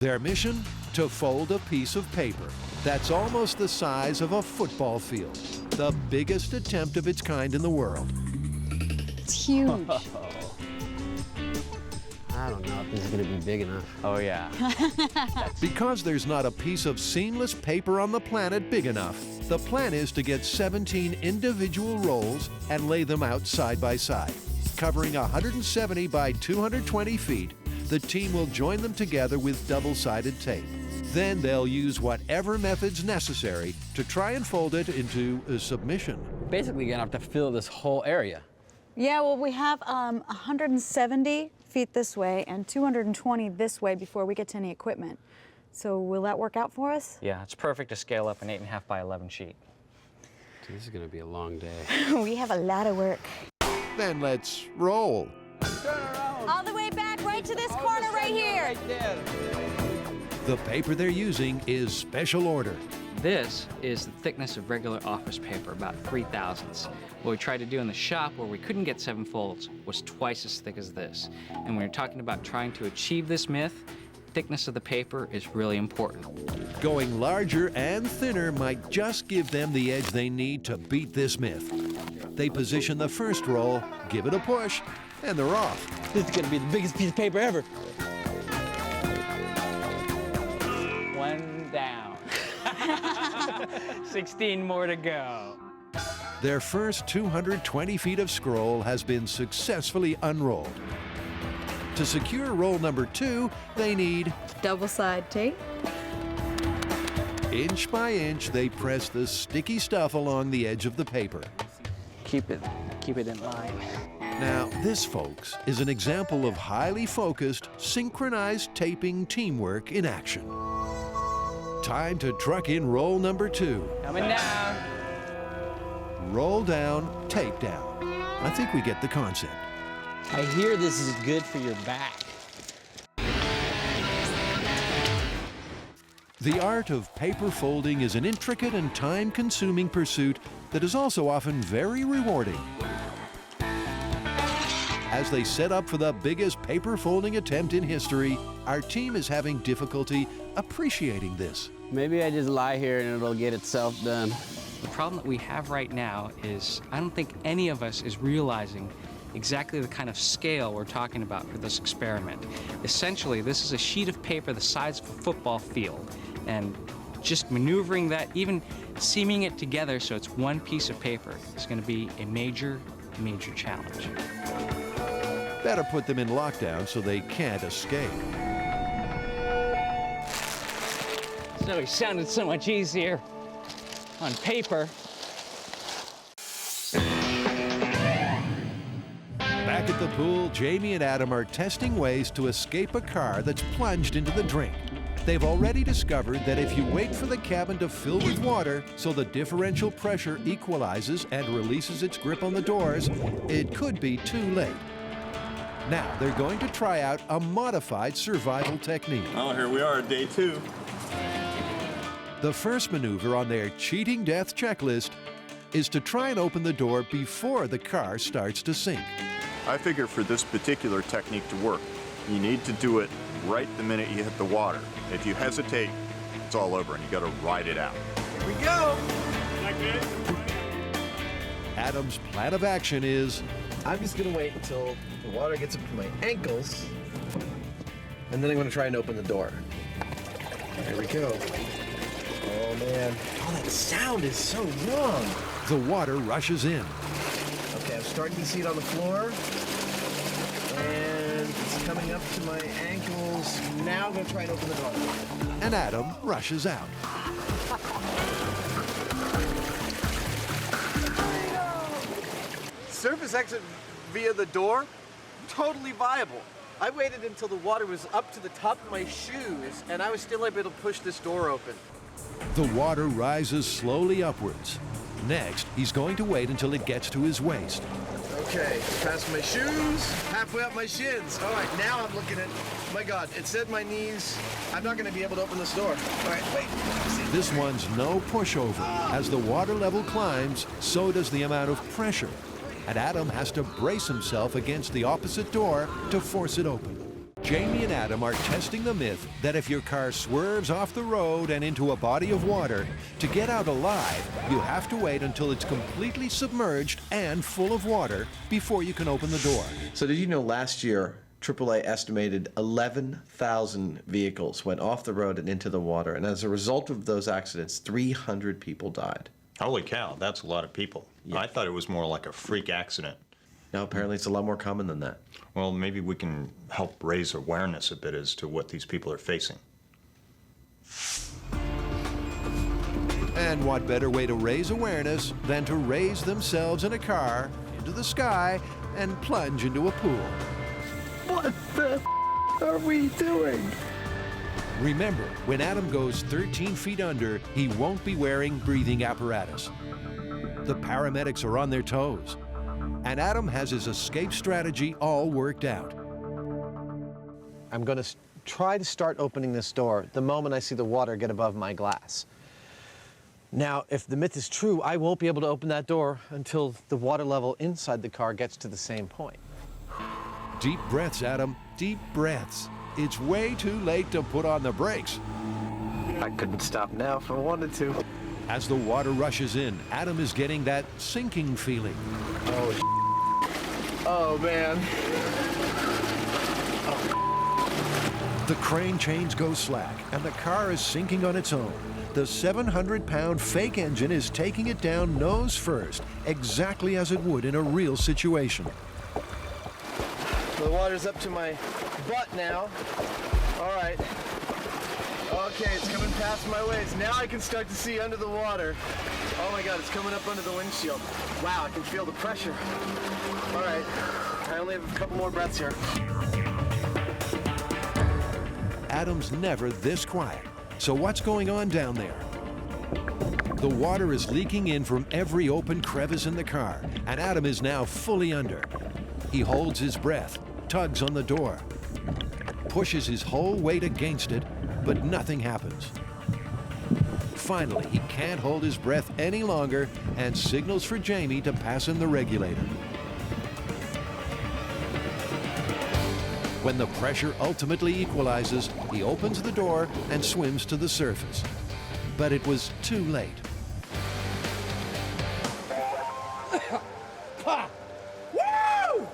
Their mission? To fold a piece of paper that's almost the size of a football field. The biggest attempt of its kind in the world. It's huge. I don't know if this is going to be big enough. Oh, yeah. Because there's not a piece of seamless paper on the planet big enough, the plan is to get 17 individual rolls and lay them out side by side. Covering 170 by 220 feet, the team will join them together with double-sided tape. Then they'll use whatever methods necessary to try and fold it into a submission. Basically, you're going to have to fill this whole area. Yeah, well, we have 170 feet this way and 220 this way before we get to any equipment. So will that work out for us? Yeah, it's perfect to scale up an 8.5 by 11 sheet. This is going to be a long day. We have a lot of work. Then let's roll. All the way back, right to this corner right here. Right there. The paper they're using is special order. This is the thickness of regular office paper, about 3/1000ths. What we tried to do in the shop, where we couldn't get 7 folds, was twice as thick as this. And when you're talking about trying to achieve this myth, thickness of the paper is really important. Going larger and thinner might just give them the edge they need to beat this myth. They position the first roll, give it a push, and they're off. This is going to be the biggest piece of paper ever. One down. 16 more to go. Their first 220 feet of scroll has been successfully unrolled. To secure roll number 2, they need Double-side tape. inch by inch, they press the sticky stuff along the edge of the paper. Keep it in line. Now, this, folks, is an example of highly focused, synchronized taping teamwork in action. Time to truck in roll number 2. Coming down. Roll down, tape down. I think we get the concept. I hear this is good for your back. The art of paper folding is an intricate and time-consuming pursuit that is also often very rewarding. As they set up for the biggest paper folding attempt in history, our team is having difficulty appreciating this. Maybe I just lie here and it'll get itself done. The problem that we have right now is I don't think any of us is realizing exactly the kind of scale we're talking about for this experiment. Essentially, this is a sheet of paper the size of a football field, and just maneuvering that, even seaming it together so it's one piece of paper, is going to be a major, major challenge. Better put them in lockdown so they can't escape. So it sounded so much easier on paper. Back at the pool, Jamie and Adam are testing ways to escape a car that's plunged into the drink. They've already discovered that if you wait for the cabin to fill with water so the differential pressure equalizes and releases its grip on the doors, it could be too late. Now they're going to try out a modified survival technique. Oh, here we are at day 2. The first maneuver on their cheating death checklist is to try and open the door before the car starts to sink. I figure for this particular technique to work, you need to do it right the minute you hit the water. If you hesitate, it's all over and you got to ride it out. Here we go. Adam's plan of action is I'm just gonna wait until the water gets up to my ankles, and then I'm gonna try and open the door. There we go. Oh man, oh that sound is so wrong. the water rushes in. Okay, I'm starting to see it on the floor, and it's coming up to my ankles. Now I'm gonna try and open the door. And Adam rushes out. Surface exit via the door, totally viable. I waited until the water was up to the top of my shoes, and I was still able to push this door open. The water rises slowly upwards. Next, he's going to wait until it gets to his waist. Okay, past my shoes, halfway up my shins. All right, now I'm looking at, my God, it's at my knees. I'm not gonna be able to open this door. All right, wait. This one's no pushover. As the water level climbs, so does the amount of pressure. And Adam has to brace himself against the opposite door to force it open. Jamie and Adam are testing the myth that if your car swerves off the road and into a body of water, to get out alive, you have to wait until it's completely submerged and full of water before you can open the door. So did you know last year, AAA estimated 11,000 vehicles went off the road and into the water, and as a result of those accidents, 300 people died. Holy cow, that's a lot of people. Yeah. I thought it was more like a freak accident. Now, apparently it's a lot more common than that. Well, maybe we can help raise awareness a bit as to what these people are facing. And what better way to raise awareness than to raise themselves in a car into the sky and plunge into a pool? What the are we doing? Remember, when Adam goes 13 feet under, he won't be wearing breathing apparatus. The paramedics are on their toes, and Adam has his escape strategy all worked out. I'm going to try to start opening this door the moment I see the water get above my glass. Now, if the myth is true, I won't be able to open that door until the water level inside the car gets to the same point. Deep breaths, Adam, deep breaths. It's way too late to put on the brakes. I couldn't stop now if I wanted to. As the water rushes in, Adam is getting that sinking feeling. Oh, man. The crane chains go slack, and the car is sinking on its own. The 700-pound fake engine is taking it down nose first, exactly as it would in a real situation. The water's up to my butt now. All right. Okay, it's coming past my waist. Now I can start to see under the water. Oh my God, it's coming up under the windshield. Wow, I can feel the pressure. All right, I only have a couple more breaths here. Adam's never this quiet. So what's going on down there? The water is leaking in from every open crevice in the car, and Adam is now fully under. He holds his breath, tugs on the door, pushes his whole weight against it, but nothing happens. Finally, he can't hold his breath any longer and signals for Jamie to pass in the regulator. When the pressure ultimately equalizes, he opens the door and swims to the surface. But it was too late. Woo!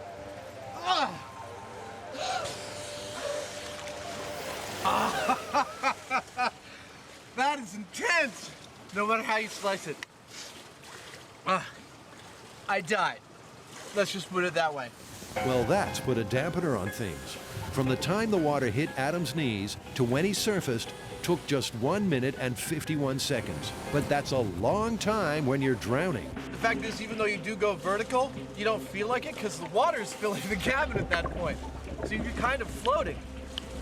That is intense, no matter how you slice it. I died. Let's just put it that way. Well, that's put a dampener on things. From the time the water hit Adam's knees to when he surfaced took just 1 minute and 51 seconds. But that's a long time when you're drowning. The fact is, even though you do go vertical, you don't feel like it because the water is filling the cabin at that point. So you're kind of floating.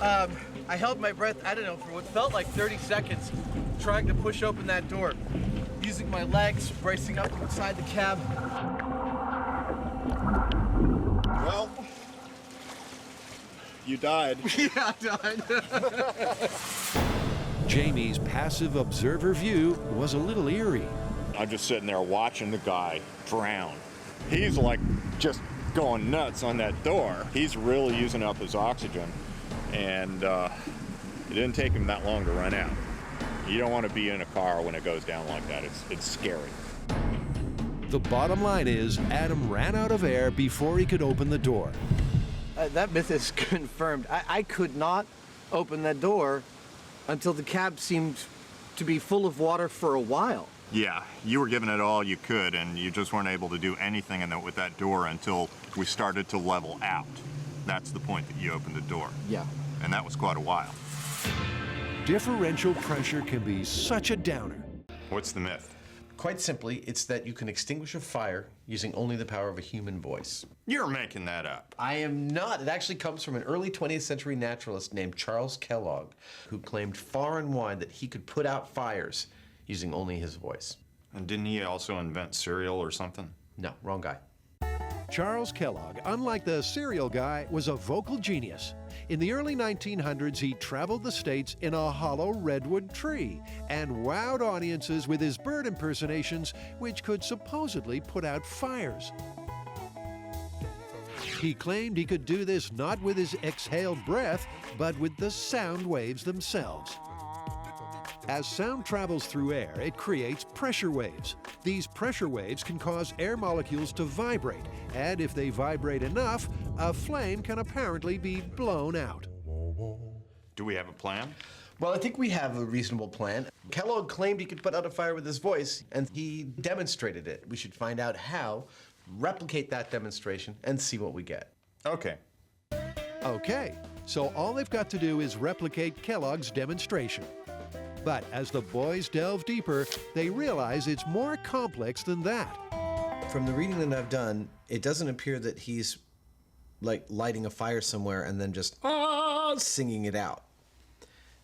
I held my breath, I don't know, for what felt like 30 seconds, trying to push open that door, using my legs, bracing up inside the cab. Well, you died. Yeah, I died. Jamie's passive observer view was a little eerie. I'm just sitting there watching the guy drown. He's like just going nuts on that door. He's really using up his oxygen, and it didn't take him that long to run out. You don't want to be in a car when it goes down like that. It's scary. The bottom line is Adam ran out of air before he could open the door. That myth is confirmed. I could not open that door until the cab seemed to be full of water for a while. Yeah, you were giving it all you could, and you just weren't able to do anything with that door until we started to level out. That's the point that you opened the door. Yeah. And that was quite a while. Differential pressure can be such a downer. What's the myth? Quite simply, it's that you can extinguish a fire using only the power of a human voice. You're making that up. I am not. It actually comes from an early 20th century naturalist named Charles Kellogg, who claimed far and wide that he could put out fires using only his voice. And didn't he also invent cereal or something? No, wrong guy. Charles Kellogg, unlike the cereal guy, was a vocal genius. In the early 1900s, he traveled the states in a hollow redwood tree and wowed audiences with his bird impersonations, which could supposedly put out fires. He claimed he could do this not with his exhaled breath, but with the sound waves themselves. As sound travels through air, it creates pressure waves. These pressure waves can cause air molecules to vibrate, and if they vibrate enough, a flame can apparently be blown out. Do we have a plan? Well, I think we have a reasonable plan. Kellogg claimed he could put out a fire with his voice, and he demonstrated it. We should find out how, replicate that demonstration, and see what we get. Okay. Okay, so all they've got to do is replicate Kellogg's demonstration. But as the boys delve deeper, they realize it's more complex than that. From the reading that I've done, it doesn't appear that he's like lighting a fire somewhere and then just singing it out.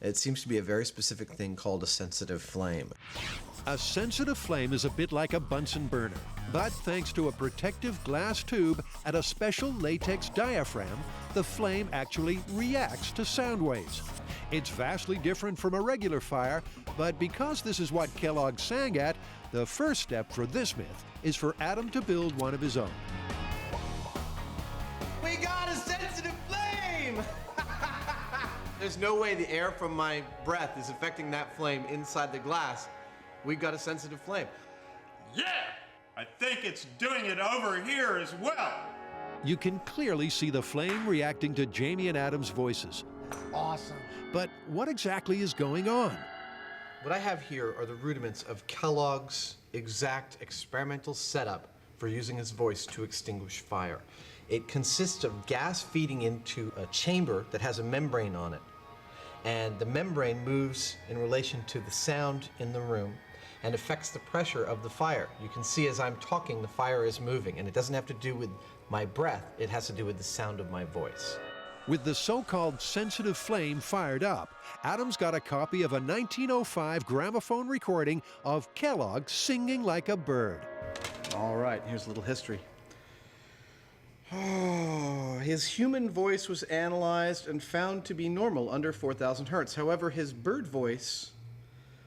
It seems to be a very specific thing called a sensitive flame. A sensitive flame is a bit like a Bunsen burner, but thanks to a protective glass tube and a special latex diaphragm, the flame actually reacts to sound waves. It's vastly different from a regular fire, but because this is what Kellogg sang at, the first step for this myth is for Adam to build one of his own. We got a sensitive flame! There's no way the air from my breath is affecting that flame inside the glass. We got a sensitive flame. Yeah! I think it's doing it over here as well. You can clearly see the flame reacting to Jamie and Adam's voices. Awesome. But what exactly is going on? What I have here are the rudiments of Kellogg's exact experimental setup for using his voice to extinguish fire. It consists of gas feeding into a chamber that has a membrane on it. And the membrane moves in relation to the sound in the room and affects the pressure of the fire. You can see as I'm talking, the fire is moving, and it doesn't have to do with my breath, it has to do with the sound of my voice. With the so-called sensitive flame fired up, Adam's got a copy of a 1905 gramophone recording of Kellogg singing like a bird. All right, here's a little history. Oh, his human voice was analyzed and found to be normal under 4,000 hertz. However, his bird voice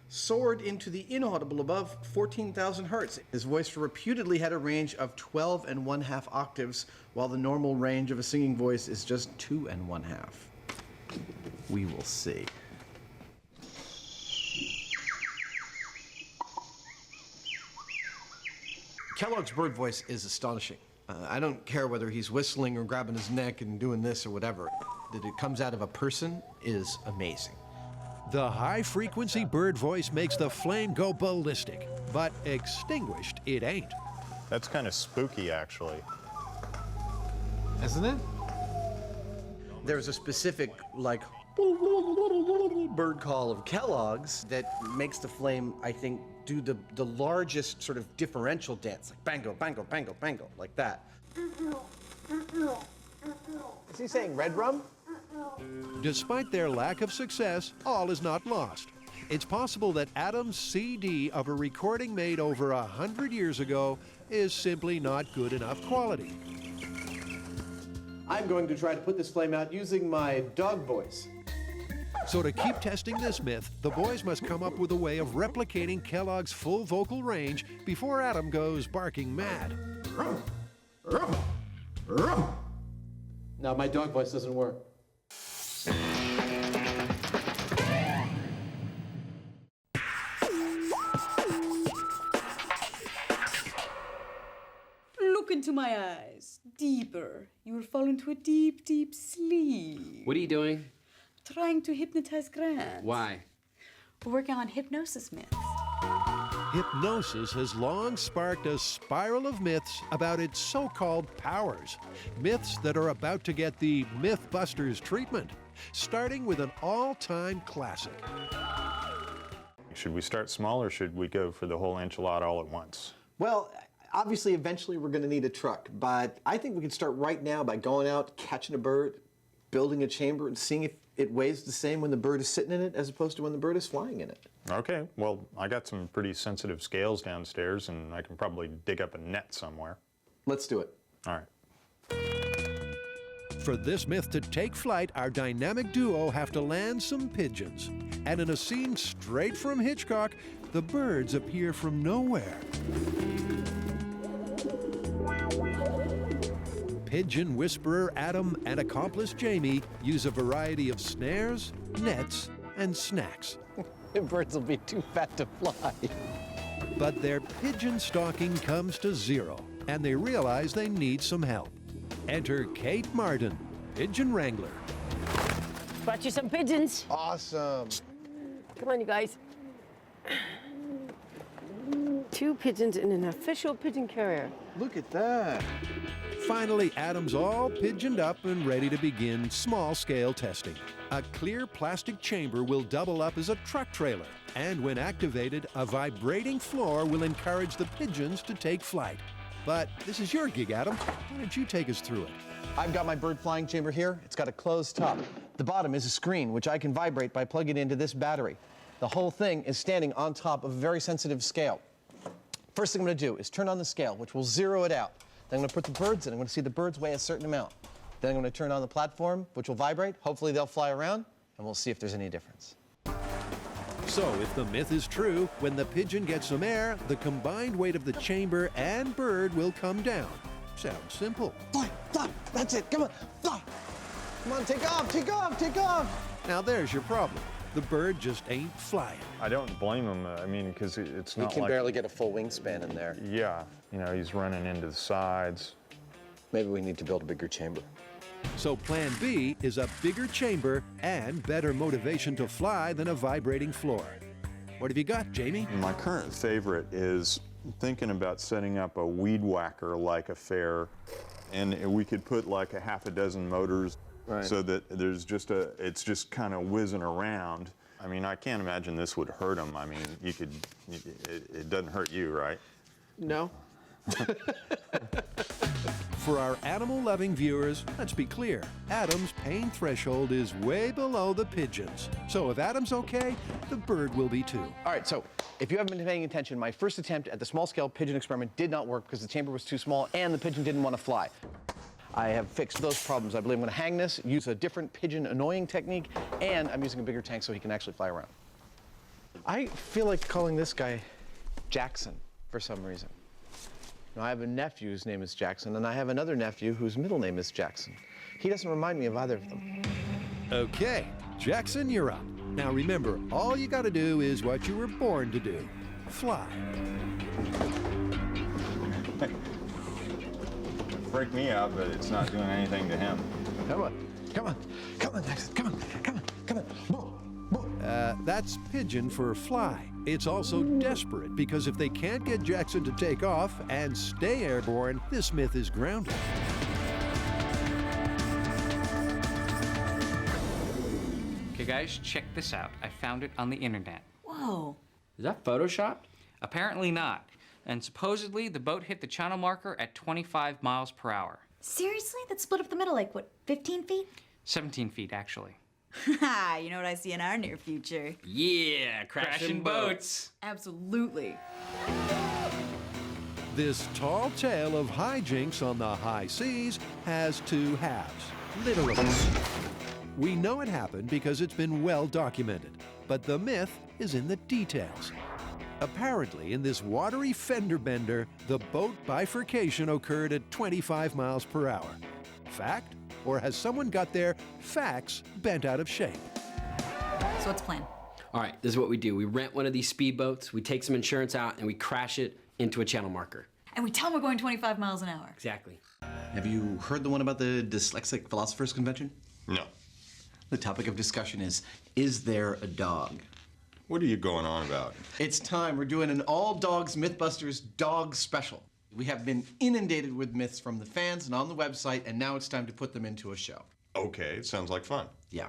soared into the inaudible above 14,000 hertz. His voice reputedly had a range of 12½ octaves, while the normal range of a singing voice is just 2½ . We will see. Kellogg's bird voice is astonishing. I don't care whether he's whistling or grabbing his neck and doing this or whatever. That it comes out of a person is amazing. The high-frequency bird voice makes the flame go ballistic, but extinguished it ain't. That's kind of spooky, actually. Isn't it? There's a specific, like, bird call of Kellogg's that makes the flame, I think, do the largest sort of differential dance, like bango, bango, bango, bango, like that. Is he saying red rum? Despite their lack of success, all is not lost. It's possible that Adam's CD of a recording made over 100 years ago is simply not good enough quality. I'm going to try to put this flame out using my dog voice. So to keep testing this myth, the boys must come up with a way of replicating Kellogg's full vocal range before Adam goes barking mad. No, my dog voice doesn't work. Look into my eyes. Deeper. You will fall into a deep, deep sleep. What are you doing? Trying to hypnotize Grant. Why? We're working on hypnosis myths. Hypnosis has long sparked a spiral of myths about its so-called powers. Myths that are about to get the MythBusters treatment, starting with an all-time classic. Should we start small or should we go for the whole enchilada all at once? Well, obviously, eventually we're going to need a truck, but I think we can start right now by going out, catching a bird, building a chamber, and seeing if it weighs the same when the bird is sitting in it as opposed to when the bird is flying in it. Okay, well, I got some pretty sensitive scales downstairs and I can probably dig up a net somewhere. Let's do it. All right. For this myth to take flight, our dynamic duo have to land some pigeons. And in a scene straight from Hitchcock, the birds appear from nowhere. pigeon whisperer Adam and accomplice Jamie use a variety of snares, nets, and snacks. The birds will be too fat to fly. But their pigeon stalking comes to zero, and they realize they need some help. Enter Kate Martin, pigeon wrangler. Brought you some pigeons. Awesome. Come on, you guys. 2 pigeons in an official pigeon carrier. Look at that. Finally, Adam's all pigeoned up and ready to begin small-scale testing. A clear plastic chamber will double up as a truck trailer, and when activated, a vibrating floor will encourage the pigeons to take flight. But this is your gig, Adam. Why don't you take us through it? I've got my bird flying chamber here. It's got a closed top. The bottom is a screen, which I can vibrate by plugging it into this battery. The whole thing is standing on top of a very sensitive scale. First thing I'm going to do is turn on the scale, which will zero it out. Then I'm going to put the birds in. I'm going to see the birds weigh a certain amount. Then I'm going to turn on the platform, which will vibrate. Hopefully they'll fly around, and we'll see if there's any difference. So, if the myth is true, when the pigeon gets some air, the combined weight of the chamber and bird will come down. Sounds simple. Fly, fly, that's it, come on, fly. Come on, take off, take off, take off. Now there's your problem. The bird just ain't flying. I don't blame him. I mean, because it's not He can like... barely get a full wingspan in there. Yeah, you know, he's running into the sides. Maybe we need to build a bigger chamber. So plan B is a bigger chamber and better motivation to fly than a vibrating floor. What have you got, Jamie? My current favorite is thinking about setting up a weed whacker-like affair, and we could put like a half a dozen motors so that there's just it's just kind of whizzing around. I mean, I can't imagine this would hurt him. I mean, it doesn't hurt you, right? No. For our animal-loving viewers, let's be clear. Adam's pain threshold is way below the pigeon's. So if Adam's okay, the bird will be too. All right, so if you haven't been paying attention, my first attempt at the small-scale pigeon experiment did not work because the chamber was too small and the pigeon didn't want to fly. I have fixed those problems. I believe I'm going to hang this, use a different pigeon annoying technique, and I'm using a bigger tank so he can actually fly around. I feel like calling this guy Jackson for some reason. Now, I have a nephew whose name is Jackson, and I have another nephew whose middle name is Jackson. He doesn't remind me of either of them. Okay, Jackson, you're up. Now remember, all you gotta do is what you were born to do. Fly. Freak me out, but it's not doing anything to him. Come on, come on, come on, Jackson, come on, come on, come on. Boom, boom. That's pigeon for fly. It's also desperate because if they can't get Jackson to take off and stay airborne, this myth is grounded. Okay, guys, check this out. I found it on the internet. Whoa. Is that photoshopped? Apparently not. And supposedly, the boat hit the channel marker at 25 miles per hour. Seriously? That's split up the middle, like what, 15 feet? 17 feet, actually. Ha! You know what I see in our near future? Yeah, crashing boats. Absolutely. This tall tale of hijinks on the high seas has two halves, literally. We know it happened because it's been well documented, but the myth is in the details. Apparently, in this watery fender bender, the boat bifurcation occurred at 25 miles per hour. Fact? Or has someone got their facts bent out of shape? So what's the plan? All right, this is what we do. We rent one of these speedboats, we take some insurance out, and we crash it into a channel marker. And we tell them we're going 25 miles an hour. Exactly. Have you heard the one about the Dyslexic Philosophers Convention? No. The topic of discussion is there a dog? What are you going on about? It's time. We're doing an all dogs MythBusters dog special. We have been inundated with myths from the fans and on the website, and now it's time to put them into a show. Okay, it sounds like fun. Yeah.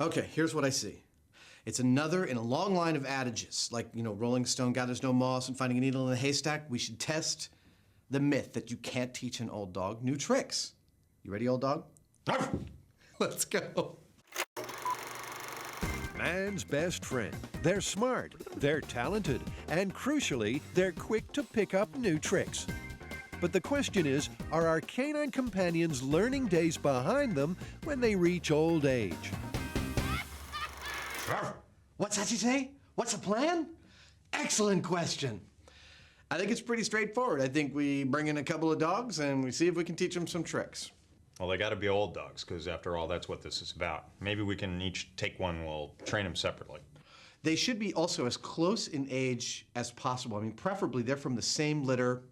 Okay, here's what I see. It's another in a long line of adages, like, Rolling Stone gathers no moss and finding a needle in a haystack. We should test the myth that you can't teach an old dog new tricks. You ready, old dog? Let's go. Man's best friend. They're smart, they're talented, and crucially, they're quick to pick up new tricks. But the question is, are our canine companions learning days behind them when they reach old age? What's that you say? What's the plan? Excellent question. I think it's pretty straightforward. I think we bring in a couple of dogs and we see if we can teach them some tricks. Well, they got to be old dogs, because after all, that's what this is about. Maybe we can each take one, we'll train them separately. They should be also as close in age as possible. I mean, preferably they're from the same litter,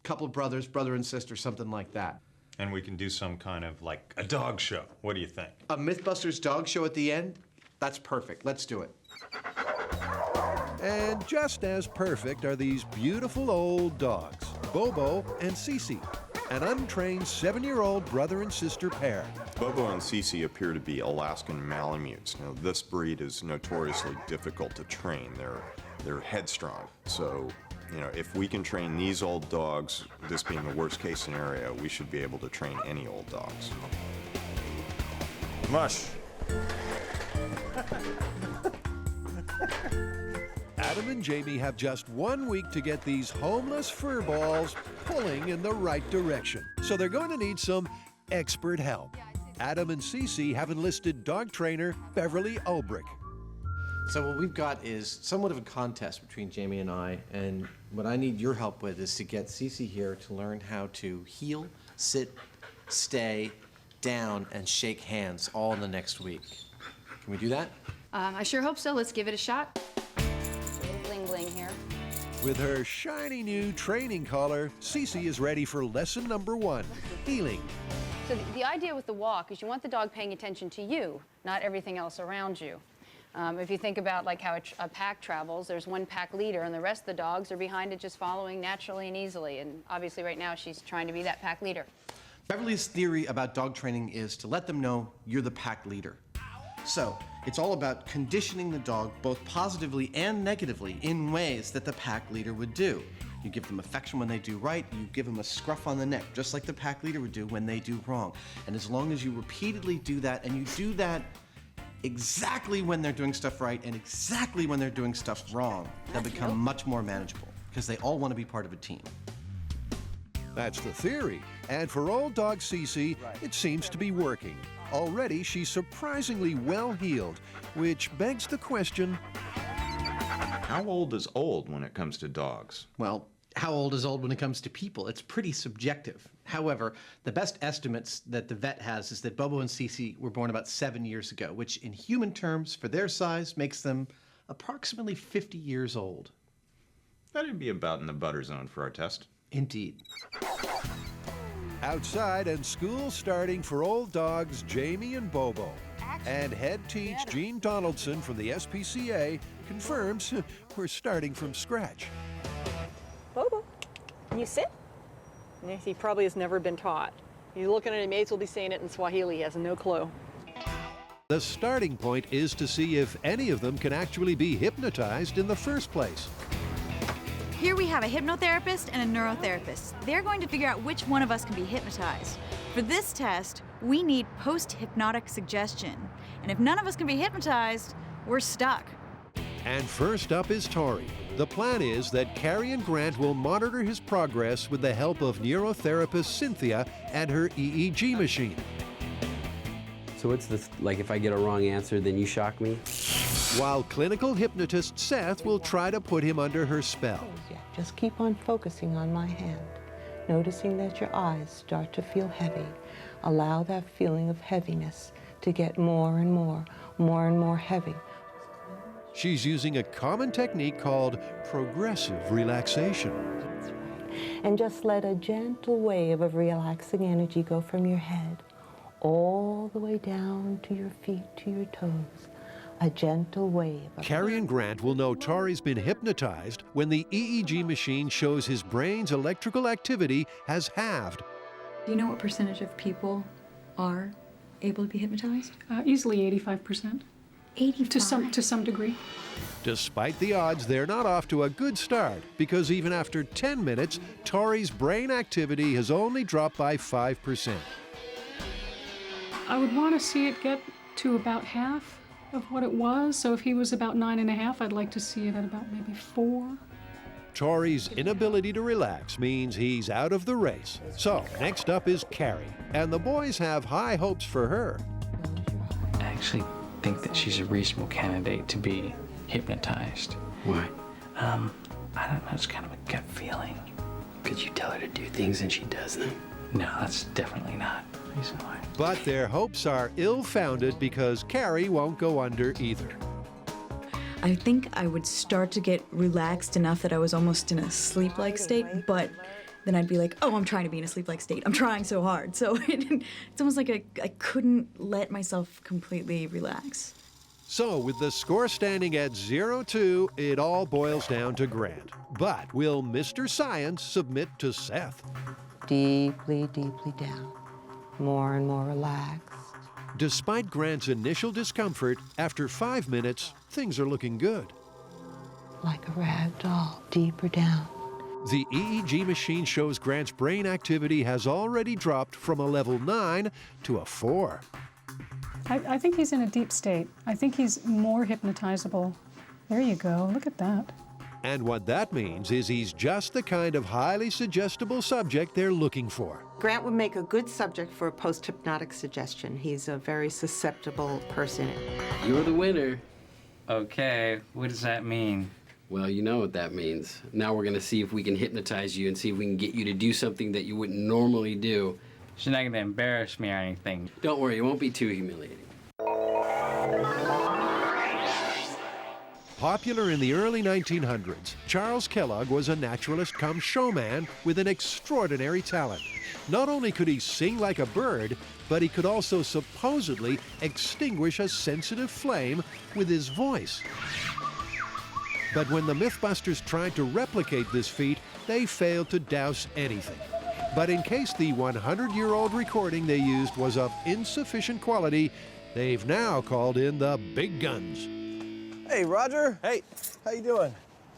couple of brothers, brother and sister, something like that. And we can do some kind of, like, a dog show. What do you think? A MythBusters dog show at the end? That's perfect. Let's do it. And just as perfect are these beautiful old dogs, Bobo and Cece, an untrained 7-year-old brother and sister pair. Bobo and Cece appear to be Alaskan Malamutes. Now, this breed is notoriously difficult to train. They're headstrong. So, you know, if we can train these old dogs, this being the worst case scenario, we should be able to train any old dogs. Mush. Adam and Jamie have just 1 week to get these homeless fur balls pulling in the right direction. So they're going to need some expert help. Adam and Cece have enlisted dog trainer Beverly Ulbrich. So what we've got is somewhat of a contest between Jamie and I, and what I need your help with is to get Cece here to learn how to heel, sit, stay, down, and shake hands all in the next week. Can we do that? I sure hope so. Let's give it a shot. Bling bling here. With her shiny new training collar, Cece is ready for lesson number 1, heeling. So the idea with the walk is you want the dog paying attention to you, not everything else around you. If you think about like how a pack travels, there's one pack leader and the rest of the dogs are behind it just following naturally and easily. And obviously right now she's trying to be that pack leader. Beverly's theory about dog training is to let them know you're the pack leader. So it's all about conditioning the dog both positively and negatively in ways that the pack leader would do. You give them affection when they do right, you give them a scruff on the neck, just like the pack leader would do when they do wrong. And as long as you repeatedly do that, and you do that exactly when they're doing stuff right and exactly when they're doing stuff wrong, they'll become much more manageable, because they all want to be part of a team. That's the theory. And for old dog Cece, it seems to be working. Already, she's surprisingly well-heeled, which begs the question, How old is old when it comes to dogs? Well, how old is old when it comes to people? It's pretty subjective. However, the best estimates that the vet has is that Bobo and Cece were born about 7 years ago, which in human terms, for their size, makes them approximately 50 years old. That'd be about in the butter zone for our test. Indeed. outside and school starting for old dogs Jamie and Bobo. And head teach Gene Donaldson from the SPCA confirms we're starting from scratch. Bobo, can you sit? He probably has never been taught. He's looking at him, mates will be saying it in Swahili. He has no clue. The starting point is to see if any of them can actually be hypnotized in the first place. Here we have a hypnotherapist and a neurotherapist. They're going to figure out which one of us can be hypnotized. For this test, we need post-hypnotic suggestion. And if none of us can be hypnotized, we're stuck. And first up is Tori. The plan is that Carrie and Grant will monitor his progress with the help of neurotherapist Cynthia and her EEG machine. So what's this, like if I get a wrong answer, then you shock me? While clinical hypnotist Seth will try to put him under her spell. Just keep on focusing on my hand, noticing that your eyes start to feel heavy. Allow that feeling of heaviness to get more and more heavy. She's using a common technique called progressive relaxation. That's right. And just let a gentle wave of relaxing energy go from your head all the way down to your feet, to your toes. A gentle wave. Carrie and Grant will know Tori's been hypnotized when the EEG machine shows his brain's electrical activity has halved. Do you know what percentage of people are able to be hypnotized? Easily 85%. 85? To some degree. Despite the odds, they're not off to a good start because even after 10 minutes, Tori's brain activity has only dropped by 5%. I would want to see it get to about half of what it was. So if he was about 9.5, I'd like to see it at about maybe 4. Tori's inability to relax means he's out of the race. So next up is Carrie, and the boys have high hopes for her. I actually think that she's a reasonable candidate to be hypnotized. Why? I don't know, it's kind of a gut feeling. Could you tell her to do things and she does them? No, that's definitely not the reason why. But their hopes are ill-founded because Carrie won't go under either. I think I would start to get relaxed enough that I was almost in a sleep-like state, but then I'd be like, oh, I'm trying to be in a sleep-like state. I'm trying so hard. So it's almost like I couldn't let myself completely relax. So with the score standing at 0-2, it all boils down to Grant. But will Mr. Science submit to Seth? Deeply, deeply down. More and more relaxed. Despite Grant's initial discomfort, after 5 minutes, things are looking good. Like a rag doll, deeper down. The EEG machine shows Grant's brain activity has already dropped from a level 9 to a 4. I think he's in a deep state. I think he's more hypnotizable. There you go, look at that. And what that means is he's just the kind of highly suggestible subject they're looking for. Grant would make a good subject for a post-hypnotic suggestion. He's a very susceptible person. You're the winner. Okay, what does that mean? Well, you know what that means. Now we're gonna see if we can hypnotize you and see if we can get you to do something that you wouldn't normally do. She's not gonna embarrass me or anything. Don't worry, it won't be too humiliating. Popular in the early 1900s, Charles Kellogg was a naturalist come showman with an extraordinary talent. Not only could he sing like a bird, but he could also supposedly extinguish a sensitive flame with his voice. But when the Mythbusters tried to replicate this feat, they failed to douse anything. But in case the 100-year-old recording they used was of insufficient quality, they've now called in the big guns. Hey, Roger. Hey, how you doing?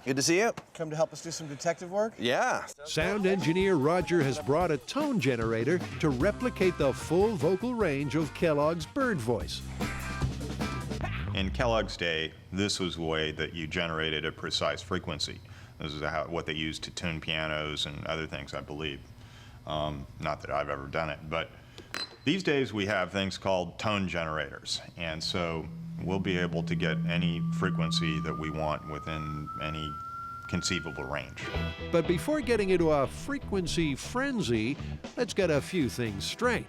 Good to see you. Come to help us do some detective work? Yeah. Sound engineer Roger has brought a tone generator to replicate the full vocal range of Kellogg's bird voice. In Kellogg's day, this was the way that you generated a precise frequency. This is what they used to tune pianos and other things, I believe. Not that I've ever done it, but these days we have things called tone generators, and so we'll be able to get any frequency that we want within any conceivable range. But before getting into a frequency frenzy, let's get a few things straight.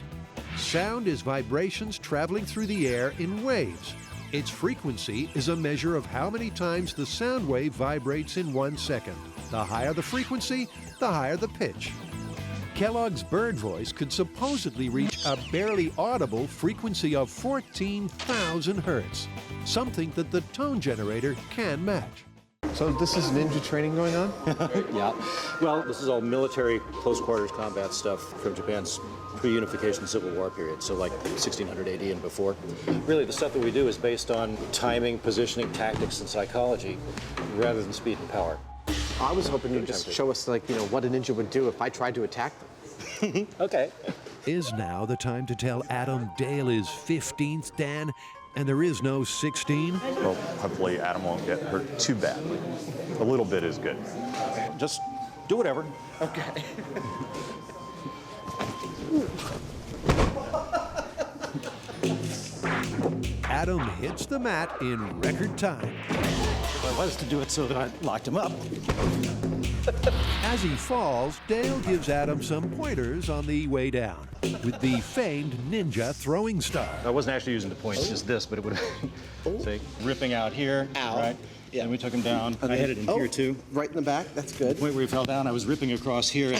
Sound is vibrations traveling through the air in waves. Its frequency is a measure of how many times the sound wave vibrates in 1 second. The higher the frequency, the higher the pitch. Kellogg's bird voice could supposedly reach a barely audible frequency of 14,000 hertz, something that the tone generator can match. So this is ninja training going on? Yeah. Well, this is all military close quarters combat stuff from Japan's pre-unification Civil War period, so like 1600 AD and before. Really, the stuff that we do is based on timing, positioning, tactics, and psychology, rather than speed and power. I was hoping you'd just show us, like, what a ninja would do if I tried to attack them. Okay. Is now the time to tell Adam Dale is 15th, Dan, and there is no 16? Well, hopefully Adam won't get hurt too badly. A little bit is good. Just do whatever. Okay. Adam hits the mat in record time. Well, was to do it so that I locked him up. As he falls, Dale gives Adam some pointers on the way down with the famed ninja throwing star. I wasn't actually using the point, just this, but it would say ripping out here. Ow. Right? Yeah. And we took him down. Okay. I hit it in here too. Right in the back. That's good. The point where he fell down, I was ripping across here,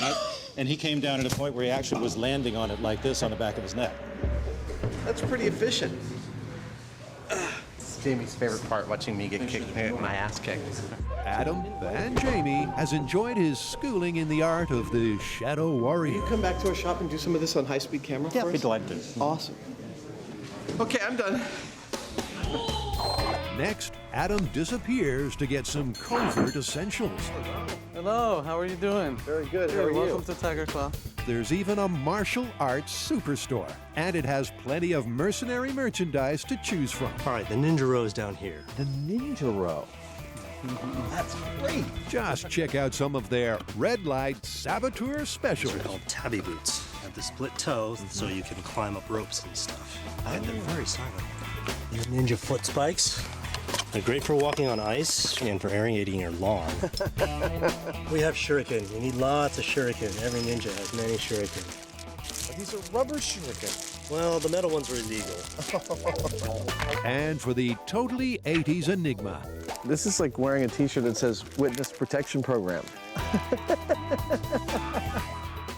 and he came down at a point where he actually was landing on it like this on the back of his neck. That's pretty efficient. It's Jamie's favorite part, watching me get my ass kicked. Adam and Jamie has enjoyed his schooling in the art of the Shadow Warrior. Can you come back to our shop and do some of this on high-speed camera for us? Yeah, I'd be delighted to. Awesome. Okay, I'm done. Next, Adam disappears to get some covert essentials. Hello, how are you doing? Very good. How are you? Welcome to Tiger Claw. There's even a martial arts superstore, and it has plenty of mercenary merchandise to choose from. All right, the Ninja Row is down here. The Ninja Row. That's great. Just check out some of their red light saboteur specials. They're called tabby boots. Have the split toes, so you can climb up ropes and stuff. And they're very silent. These ninja foot spikes. They're great for walking on ice and for aerating your lawn. We have shuriken. You need lots of shuriken. Every ninja has many shuriken. These are rubber shuriken. Well, the metal ones are illegal. And for the totally 80s enigma. This is like wearing a t-shirt that says Witness Protection Program.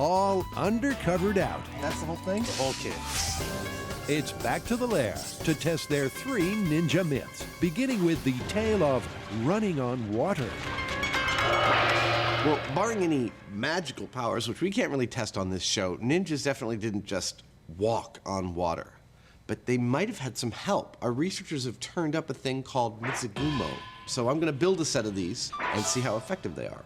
All undercovered out. That's the whole thing? The whole kit. It's back to the lair to test their 3 ninja myths, beginning with the tale of running on water. Well, barring any magical powers, which we can't really test on this show, ninjas definitely didn't just walk on water. But they might have had some help. Our researchers have turned up a thing called Mizugumo. So I'm going to build a set of these and see how effective they are.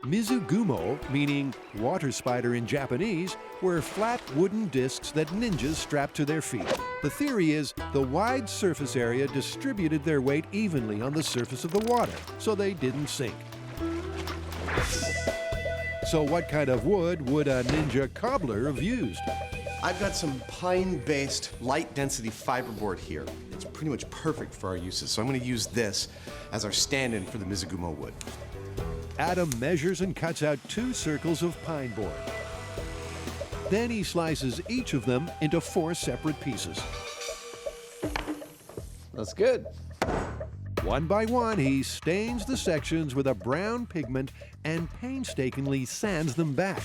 Mizugumo, meaning water spider in Japanese, were flat wooden discs that ninjas strapped to their feet. The theory is the wide surface area distributed their weight evenly on the surface of the water, so they didn't sink. So what kind of wood would a ninja cobbler have used? I've got some pine-based light-density fiberboard here. It's pretty much perfect for our uses, so I'm going to use this as our stand-in for the Mizugumo wood. Adam measures and cuts out 2 circles of pine board. Then he slices each of them into 4 separate pieces. That's good. One by one, he stains the sections with a brown pigment and painstakingly sands them back.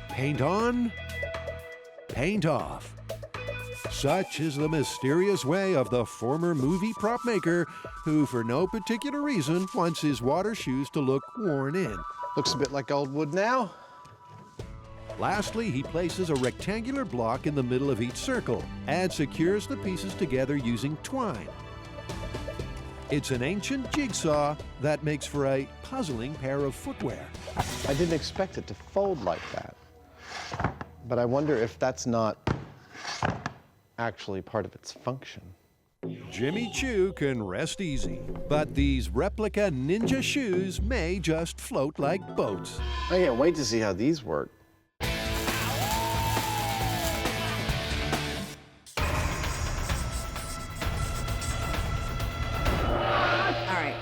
Paint on, paint off. Such is the mysterious way of the former movie prop maker who, for no particular reason, wants his water shoes to look worn in. Looks a bit like old wood now. Lastly, he places a rectangular block in the middle of each circle and secures the pieces together using twine. It's an ancient jigsaw that makes for a puzzling pair of footwear. I didn't expect it to fold like that. But I wonder if that's not actually part of its function. Jimmy Choo can rest easy, but these replica ninja shoes may just float like boats. I can't wait to see how these work.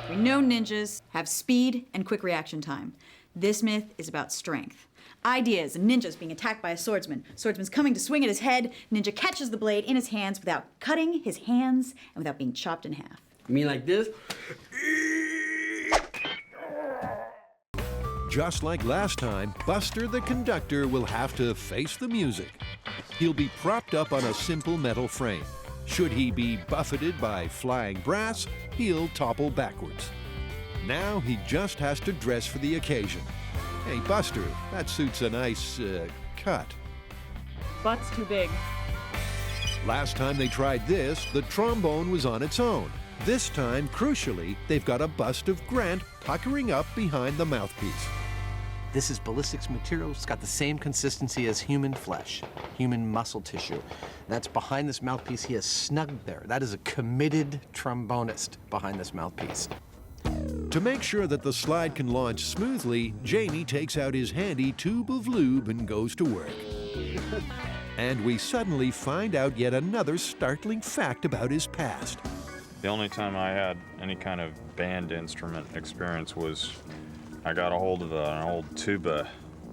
We know ninjas have speed and quick reaction time. This myth is about strength. Ideas: a ninja's being attacked by a swordsman. Swordsman's coming to swing at his head. Ninja catches the blade in his hands without cutting his hands and without being chopped in half. You mean like this? Just like last time, Buster the conductor will have to face the music. He'll be propped up on a simple metal frame. Should he be buffeted by flying brass, he'll topple backwards. Now he just has to dress for the occasion. Hey, Buster, that suit's a nice, cut. Butt's too big. Last time they tried this, the trombone was on its own. This time, crucially, they've got a bust of Grant puckering up behind the mouthpiece. This is ballistics material. It's got the same consistency as human flesh, human muscle tissue. That's behind this mouthpiece. He is snugged there. That is a committed trombonist behind this mouthpiece. To make sure that the slide can launch smoothly, Jamie takes out his handy tube of lube and goes to work. And we suddenly find out yet another startling fact about his past. The only time I had any kind of band instrument experience was I got a hold of an old tuba,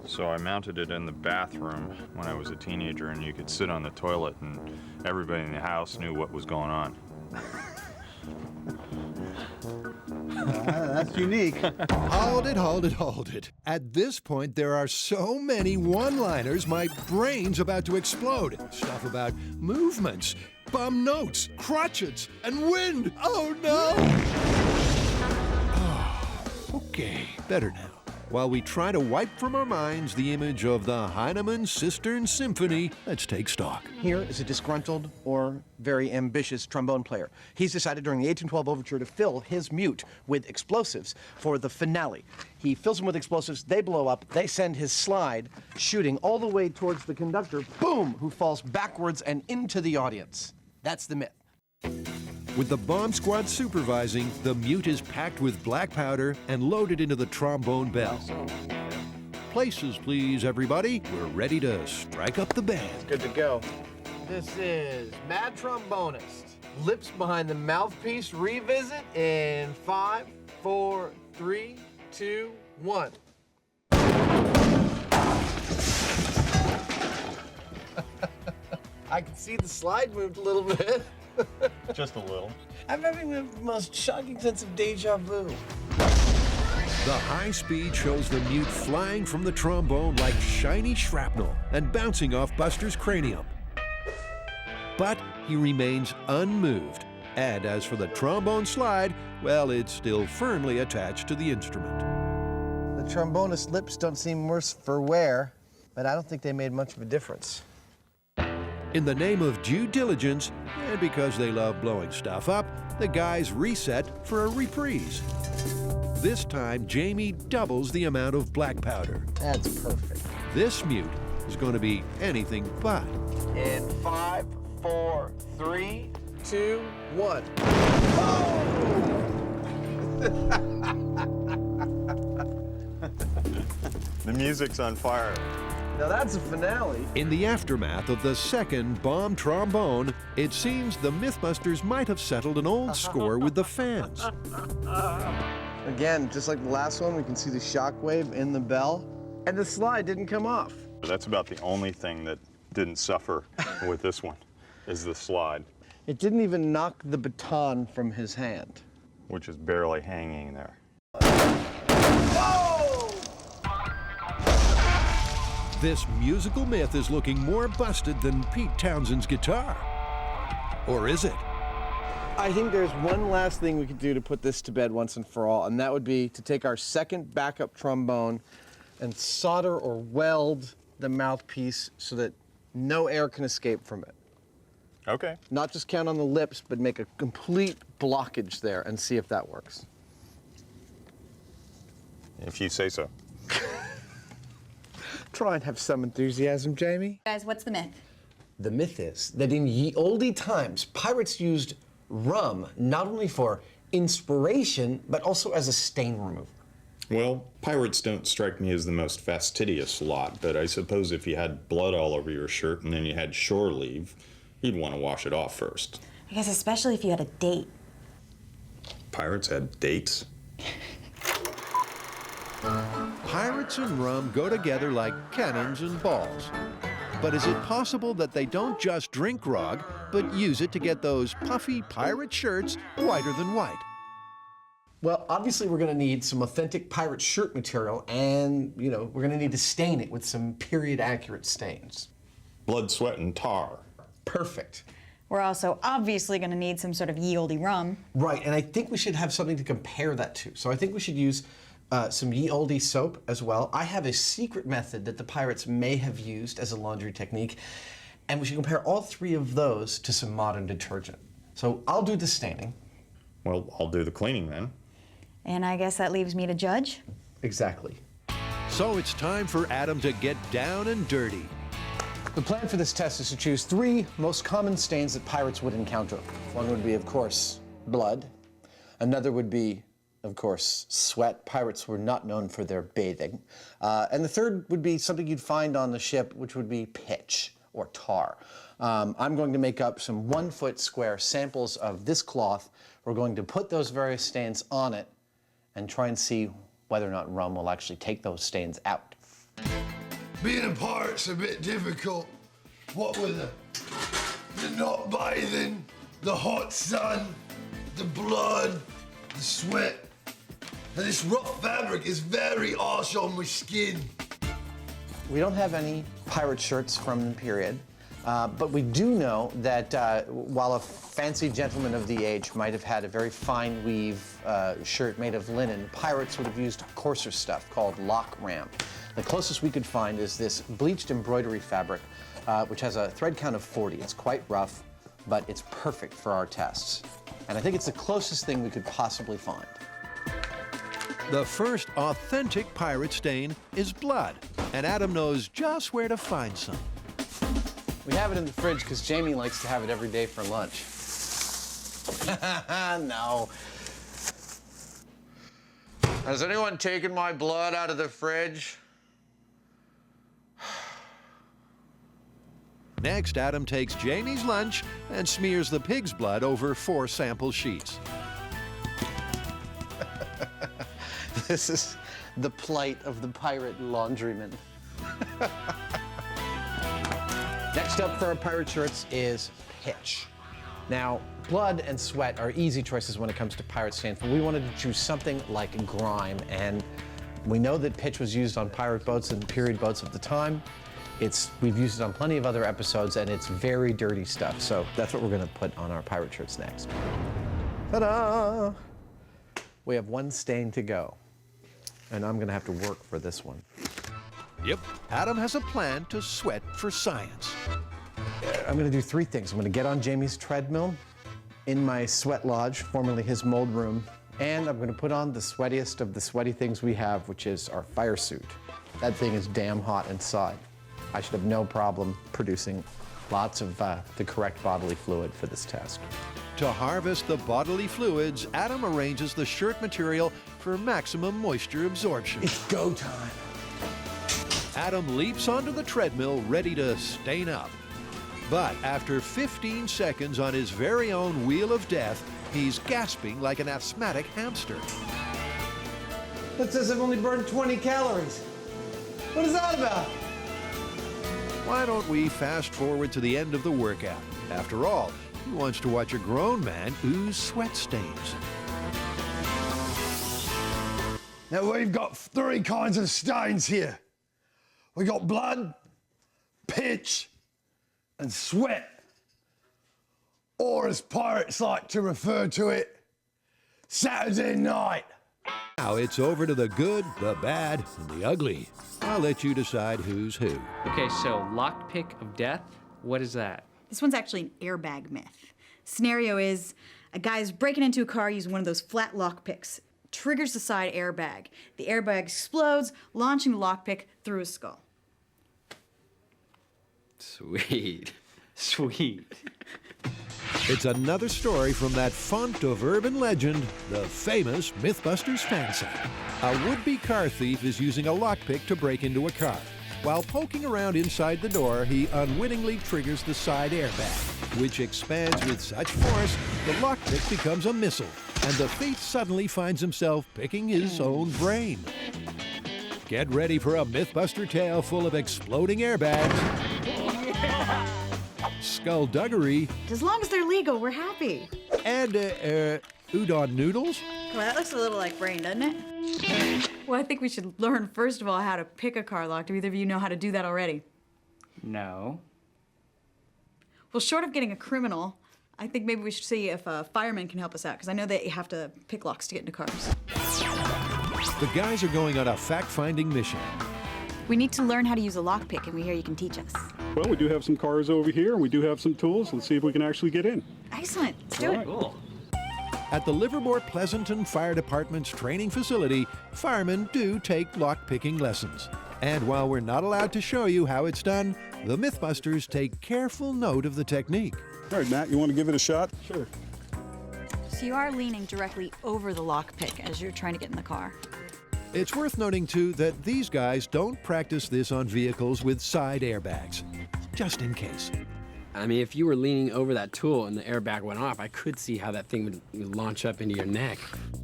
so I mounted it in the bathroom when I was a teenager, and you could sit on the toilet and everybody in the house knew what was going on. That's unique. Hold it. At this point, there are so many one-liners, my brain's about to explode. Stuff about movements, bum notes, crotchets, and wind. Oh, no! Okay, better now. While we try to wipe from our minds the image of the Heinemann Cistern Symphony, let's take stock. Here is a disgruntled or very ambitious trombone player. He's decided during the 1812 overture to fill his mute with explosives for the finale. He fills them with explosives, they blow up, they send his slide shooting all the way towards the conductor, boom, who falls backwards and into the audience. That's the myth. With the bomb squad supervising, the mute is packed with black powder and loaded into the trombone bell. Places, please, everybody. We're ready to strike up the band. Good to go. This is Mad Trombonist. Lips behind the mouthpiece revisit in 5, 4, 3, 2, 1. I can see the slide moved a little bit. Just a little. I'm having the most shocking sense of deja vu. The high speed shows the mute flying from the trombone like shiny shrapnel and bouncing off Buster's cranium. But he remains unmoved. And as for the trombone slide, well, it's still firmly attached to the instrument. The trombonist's lips don't seem worse for wear, but I don't think they made much of a difference. In the name of due diligence, and because they love blowing stuff up, the guys reset for a reprise. This time, Jamie doubles the amount of black powder. That's perfect. This mute is going to be anything but. In 5, 4, 3, 2, 1. The music's on fire. Now that's a finale. In the aftermath of the second bomb trombone, it seems the MythBusters might have settled an old score with the fans. Again, just like the last one, we can see the shockwave in the bell, and the slide didn't come off. That's about the only thing that didn't suffer with this one, is the slide. It didn't even knock the baton from his hand. Which is barely hanging there. This musical myth is looking more busted than Pete Townshend's guitar. Or is it? I think there's one last thing we could do to put this to bed once and for all, and that would be to take our second backup trombone and solder or weld the mouthpiece so that no air can escape from it. Okay. Not just count on the lips, but make a complete blockage there and see if that works. If you say so. Try and have some enthusiasm, Jamie. Guys, what's the myth? The myth is that in ye olde times, pirates used rum not only for inspiration, but also as a stain remover. Well, pirates don't strike me as the most fastidious lot, but I suppose if you had blood all over your shirt and then you had shore leave, you'd want to wash it off first. I guess especially if you had a date. Pirates had dates? Pirates and rum go together like cannons and balls. But is it possible that they don't just drink grog, but use it to get those puffy pirate shirts whiter than white? Well, obviously we're going to need some authentic pirate shirt material, and, you know, we're going to need to stain it with some period-accurate stains. Blood, sweat, and tar. Perfect. We're also obviously going to need some sort of ye olde rum. Right, and I think we should have something to compare that to. So I think we should use some ye olde soap as well. I have a secret method that the pirates may have used as a laundry technique, and we should compare all three of those to some modern detergent. So I'll do the staining. Well, I'll do the cleaning then. And I guess that leaves me to judge. Exactly. So it's time for Adam to get down and dirty. The plan for this test is to choose 3 most common stains that pirates would encounter. One would be, of course, blood. Another would be, of course, sweat. Pirates were not known for their bathing. And the third would be something you'd find on the ship, which would be pitch or tar. I'm going to make up some 1-foot square samples of this cloth. We're going to put those various stains on it and try and see whether or not rum will actually take those stains out. Being a pirate's a bit difficult. What with the not bathing, the hot sun, the blood, the sweat, and this rough fabric is very harsh on my skin. We don't have any pirate shirts from the period, but we do know that while a fancy gentleman of the age might have had a very fine weave shirt made of linen, pirates would have used coarser stuff called lock ram. The closest we could find is this bleached embroidery fabric, which has a thread count of 40. It's quite rough, but it's perfect for our tests. And I think it's the closest thing we could possibly find. The first authentic pirate stain is blood, and Adam knows just where to find some. We have it in the fridge because Jamie likes to have it every day for lunch. No. Has anyone taken my blood out of the fridge? Next, Adam takes Jamie's lunch and smears the pig's blood over 4 sample sheets. This is the plight of the pirate laundryman. Next up for our pirate shirts is pitch. Now, blood and sweat are easy choices when it comes to pirate stains, but we wanted to choose something like grime, and we know that pitch was used on pirate boats and period boats of the time. We've used it on plenty of other episodes, and it's very dirty stuff, so that's what we're gonna put on our pirate shirts next. Ta-da! We have 1 stain to go, and I'm gonna have to work for this one. Yep, Adam has a plan to sweat for science. I'm gonna do 3 things. I'm gonna get on Jamie's treadmill in my sweat lodge, formerly his mold room, and I'm gonna put on the sweatiest of the sweaty things we have, which is our fire suit. That thing is damn hot inside. I should have no problem producing lots of the correct bodily fluid for this test. To harvest the bodily fluids, Adam arranges the shirt material for maximum moisture absorption. It's go time. Adam leaps onto the treadmill, ready to stain up. But after 15 seconds on his very own wheel of death, he's gasping like an asthmatic hamster. That says I've only burned 20 calories. What is that about? Why don't we fast forward to the end of the workout? After all, who wants to watch a grown man ooze sweat stains? Now we've got 3 kinds of stains here. We got blood, pitch, and sweat. Or as pirates like to refer to it, Saturday night. Now it's over to the good, the bad, and the ugly. I'll let you decide who's who. Okay, so lockpick of death, what is that? This one's actually an airbag myth. Scenario is a guy's breaking into a car using one of those flat lockpicks. Triggers the side airbag. The airbag explodes, launching the lockpick through his skull. Sweet. Sweet. It's another story from that font of urban legend, the famous MythBusters fan site. A would-be car thief is using a lockpick to break into a car. While poking around inside the door, he unwittingly triggers the side airbag, which expands with such force, the lockpick becomes a missile, and the thief suddenly finds himself picking his own brain. Get ready for a MythBuster tale full of exploding airbags, skullduggery, As long as they're legal, we're happy. and udon noodles. Well, that looks a little like brain, doesn't it? Well, I think we should learn, first of all, how to pick a car lock. Do either of you know how to do that already? No. Well, short of getting a criminal, I think maybe we should see if a fireman can help us out, because I know they have to pick locks to get into cars. The guys are going on a fact-finding mission. We need to learn how to use a lockpick, and we hear you can teach us. Well, we do have some cars over here, and we do have some tools. Let's see if we can actually get in. Excellent. Let's do it. Cool. At the Livermore Pleasanton Fire Department's training facility, firemen do take lock-picking lessons. And while we're not allowed to show you how it's done, the MythBusters take careful note of the technique. All right, Matt, you want to give it a shot? Sure. So you are leaning directly over the lockpick as you're trying to get in the car. It's worth noting, too, that these guys don't practice this on vehicles with side airbags, just in case. I mean, if you were leaning over that tool and the airbag went off, I could see how that thing would launch up into your neck.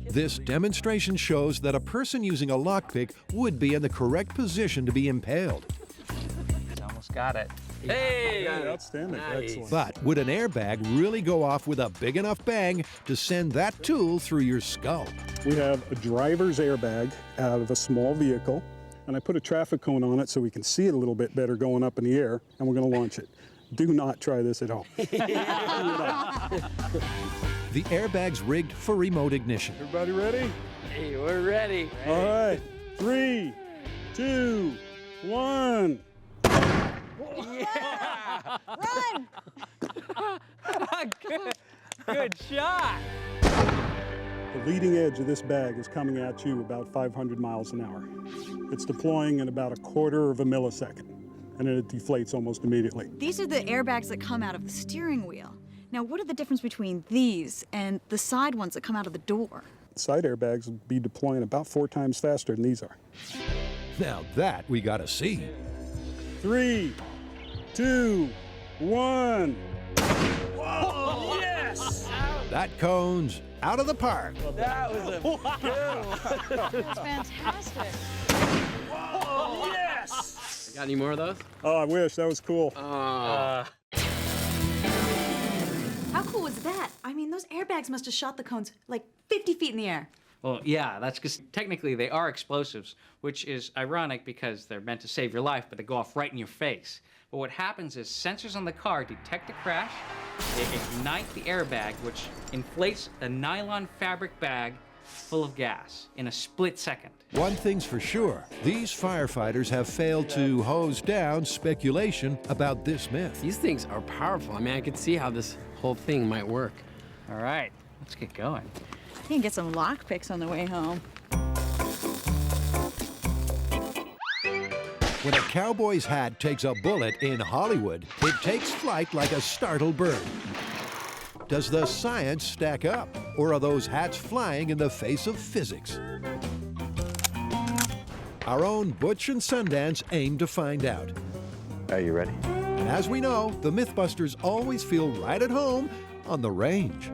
This demonstration shows that a person using a lockpick would be in the correct position to be impaled. Almost got it. Hey! Outstanding. Nice. Excellent. But would an airbag really go off with a big enough bang to send that tool through your skull? We have a driver's airbag out of a small vehicle, and I put a traffic cone on it so we can see it a little bit better going up in the air, and we're going to launch it. Do not try this at home. The airbag's rigged for remote ignition. Everybody ready? Hey, we're ready. All right. 3, 2, 1. Yeah! Run! Good shot. The leading edge of this bag is coming at you about 500 miles an hour. It's deploying in about 1/4 of a millisecond, and then it deflates almost immediately. These are the airbags that come out of the steering wheel. Now, what are the difference between these and the side ones that come out of the door? Side airbags will be deploying about 4 times faster than these are. Now that we gotta see. 3, 2, 1. Whoa! Yes! That cone's out of the park. That was a good one. That's fantastic. Whoa! Yes! Got any more of those? Oh, I wish. That was cool. How cool was that? I mean, those airbags must have shot the cones like 50 feet in the air. Well, yeah, that's because technically they are explosives, which is ironic because they're meant to save your life, but they go off right in your face. But what happens is sensors on the car detect a crash, they ignite the airbag, which inflates a nylon fabric bag full of gas in a split second. One thing's for sure, these firefighters have failed to hose down speculation about this myth. These things are powerful. I mean, I could see how this whole thing might work. All right, let's get going. You can get some lockpicks on the way home. When a cowboy's hat takes a bullet in Hollywood, it takes flight like a startled bird. Does the science stack up, or are those hats flying in the face of physics? Our own Butch and Sundance aim to find out. Are you ready? And as we know, the Mythbusters always feel right at home on the range.